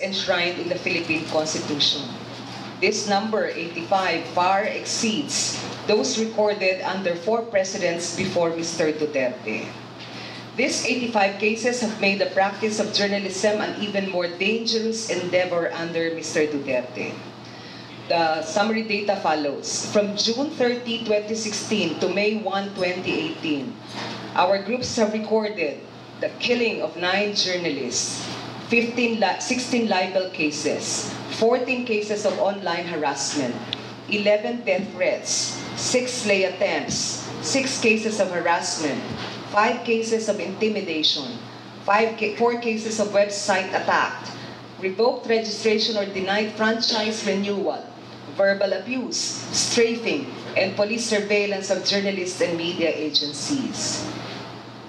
enshrined in the Philippine Constitution. This number, 85, far exceeds those recorded under 4 presidents before Mr. Duterte. These 85 cases have made the practice of journalism an even more dangerous endeavor under Mr. Duterte. The summary data follows. From June 30, 2016 to May 1, 2018, our groups have recorded the killing of 9 journalists, 16 libel cases, 14 cases of online harassment, 11 death threats, 6 slay attempts, 6 cases of harassment, 5 cases of intimidation, 4 cases of website attack, revoked registration or denied franchise renewal, verbal abuse, strafing, and police surveillance of journalists and media agencies.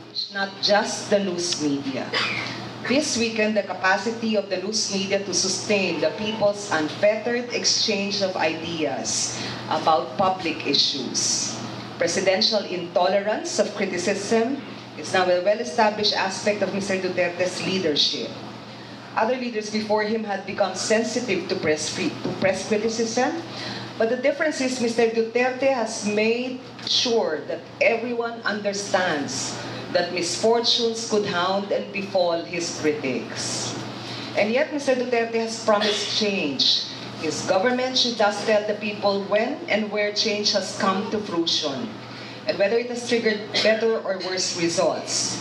It's not just the news media. This weakened the capacity of the news media to sustain the people's unfettered exchange of ideas about public issues. Presidential intolerance of criticism is now a well-established aspect of Mr. Duterte's leadership. Other leaders before him had become sensitive to press criticism, but the difference is Mr. Duterte has made sure that everyone understands that misfortunes could hound and befall his critics. And yet Mr. Duterte has promised change. His government should thus tell the people when and where change has come to fruition, and whether it has triggered better or worse results.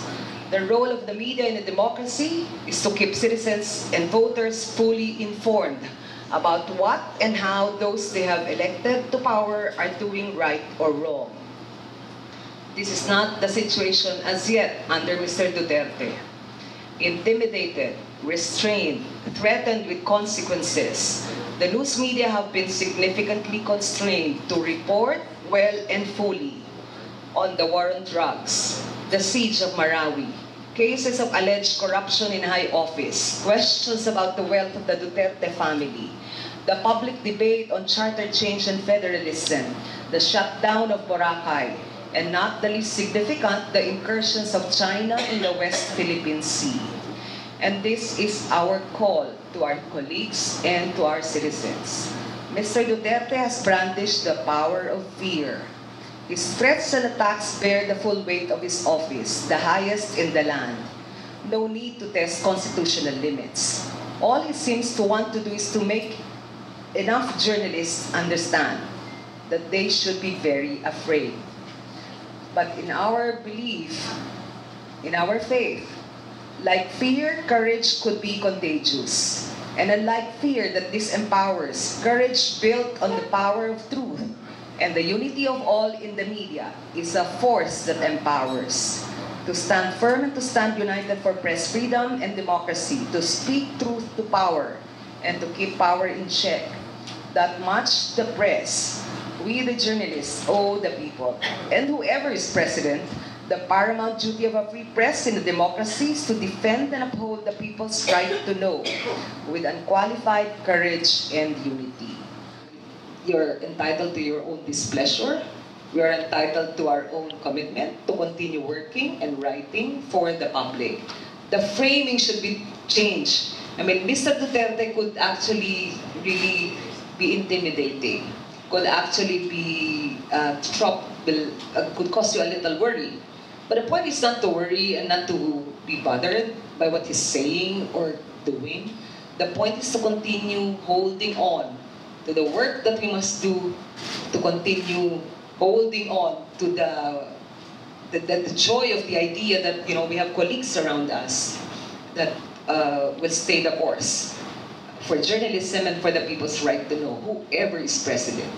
The role of the media in a democracy is to keep citizens and voters fully informed about what and how those they have elected to power are doing right or wrong. This is not the situation as yet under Mr. Duterte. Intimidated, restrained, threatened with consequences, the news media have been significantly constrained to report well and fully on the war on drugs, the siege of Marawi, cases of alleged corruption in high office, questions about the wealth of the Duterte family, the public debate on charter change and federalism, the shutdown of Boracay, and not the least significant, the incursions of China in the West Philippine Sea. And this is our call to our colleagues and to our citizens. Mr. Duterte has brandished the power of fear. His threats and attacks bear the full weight of his office, the highest in the land. No need to test constitutional limits. All he seems to want to do is to make enough journalists understand that they should be very afraid. But in our belief, in our faith, like fear, courage could be contagious. And unlike fear that disempowers, courage built on the power of truth and the unity of all in the media is a force that empowers. To stand firm and to stand united for press freedom and democracy, to speak truth to power and to keep power in check. That much the press, we the journalists owe the people. And whoever is president, the paramount duty of a free press in a democracy is to defend and uphold the people's right to know with unqualified courage and unity. You're entitled to your own displeasure. We are entitled to our own commitment to continue working and writing for the public. The framing should be changed. I mean, Mr. Duterte could actually really be intimidating, could actually be could cause you a little worry. But the point is not to worry and not to be bothered by what he's saying or doing. The point is to continue holding on to the work that we must do, to continue holding on to the joy of the idea that we have colleagues around us that will stay the course for journalism and for the people's right to know, whoever is president.